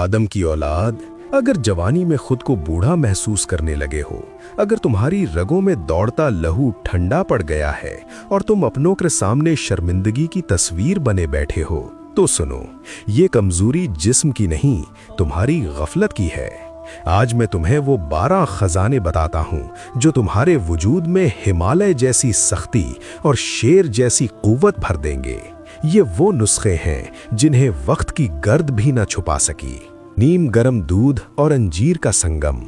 आदम की औलाद, अगर जवानी में खुद को बूढ़ा महसूस करने लगे हो, अगर तुम्हारी रगों में दौड़ता लहू ठंडा पड़ गया है और तुम अपनों के सामने शर्मिंदगी की तस्वीर बने बैठे हो, तो सुनो, ये कमजोरी जिस्म की नहीं, तुम्हारी गफलत की है। आज मैं तुम्हें वो 12 खजाने बताता हूँ जो तुम्हारे वजूद में हिमालय जैसी सख्ती और शेर जैसी कुव्वत भर देंगे। ये वो नुस्खे हैं जिन्हें वक्त की गर्द भी न छुपा सकी। नीम गरम दूध और अंजीर का संगम।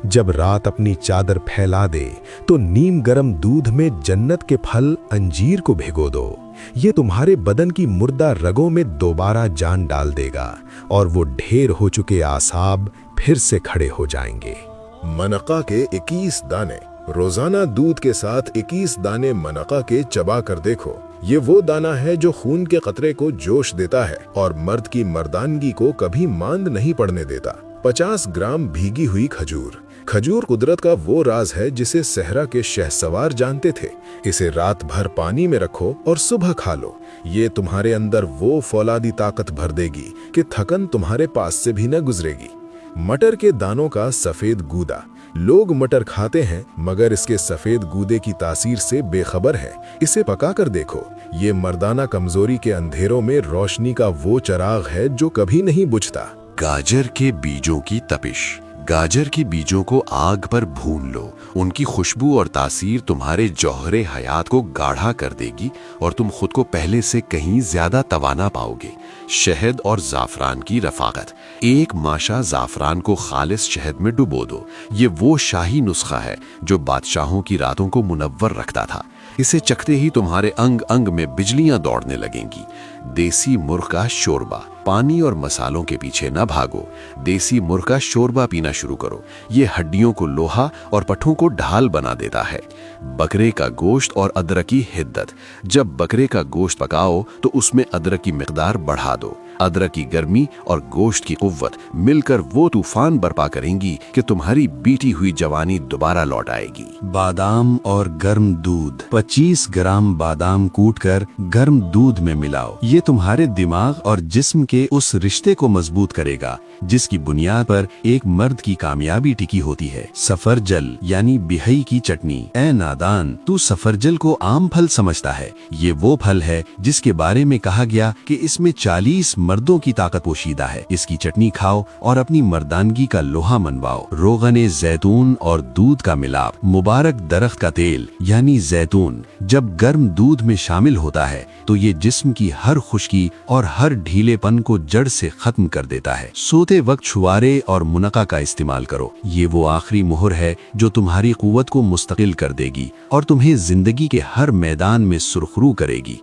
जब रात अपनी चादर फैला दे तो नीम गरम दूध में जन्नत के फल अंजीर को भिगो दो। ये तुम्हारे बदन की मुर्दा रगों में दोबारा जान डाल देगा और वो ढेर हो चुके आसाब फिर से खड़े हो जाएंगे। मनका के 21 दाने। रोजाना दूध के साथ 21 दाने मनका के चबा कर देखो। ये वो दाना है जो खून के कतरे को जोश देता है और मर्द की मर्दानगी को कभी मांद नहीं पड़ने देता। 50 ग्राम भीगी हुई खजूर। खजूर कुदरत का वो राज है जिसे सहरा के शहसवार जानते थे। इसे रात भर पानी में रखो और सुबह खा लो। ये तुम्हारे अंदर वो फौलादी ताकत भर देगी कि थकन तुम्हारे पास से भी न गुजरेगी। मटर के दानों का सफेद गूदा। लोग मटर खाते हैं मगर इसके सफेद गूदे की तासीर से बेखबर है। इसे पका कर देखो। ये मर्दाना कमजोरी के अंधेरों में रोशनी का वो चराग है जो कभी नहीं बुझता। गाजर के बीजों की तपिश। गाजर के बीजों को आग पर भून लो। उनकी खुशबू और तासीर तुम्हारे जौहरे हयात को गाढ़ा कर देगी और तुम खुद को पहले से कहीं ज्यादा तवाना पाओगे। शहद और जाफरान की रफाकत। एक माशा जाफरान को खालिस शहद में डुबो दो। ये वो शाही नुस्खा है जो बादशाहों की रातों को मुनव्वर रखता था। इसे चखते ही तुम्हारे अंग अंग में बिजलियां दौड़ने लगेंगी। देसी मुर्ग का शोरबा। पानी और मसालों के पीछे न भागो। देसी मुर्ग का शोरबा पीना शुरू करो। ये हड्डियों को लोहा और पट्ठों को ढाल बना देता है। बकरे का गोश्त और अदरक की हिद्दत। जब बकरे का गोश्त पकाओ तो उसमें अदरक की मिकदार बढ़ा दो। अदरक की गर्मी और गोश्त की कुव्वत मिलकर वो तूफान बर्पा करेंगी कि तुम्हारी बीती हुई जवानी दोबारा लौट आएगी। बादाम और गर्म दूध। 25 ग्राम बादाम कूटकर गर्म दूध में मिलाओ। ये तुम्हारे दिमाग और जिस्म के उस रिश्ते को मजबूत करेगा जिसकी बुनियाद पर एक मर्द की कामयाबी टिकी होती है। सफरजल यानी बिहई की चटनी। ए नादान, तू सफरजल को आम फल समझता है। ये वो फल है जिसके बारे में कहा गया कि इसमें 40 मर्दों की ताकत पोशीदा है। इसकी चटनी खाओ और अपनी मर्दानगी का लोहा मनवाओ। रोगने जैतून और दूध का मिलाप। मुबारक दरख्त का तेल यानी जैतून जब गर्म दूध में शामिल होता है तो ये जिस्म की हर खुश्की और हर ढीलेपन को जड़ से खत्म कर देता है। सोते वक्त छुआरे और मुनक्का का इस्तेमाल करो। ये वो आखिरी मोहर है जो तुम्हारी कुव्वत को मुस्तकिल कर देगी और तुम्हें जिंदगी के हर मैदान में सुरखरू करेगी।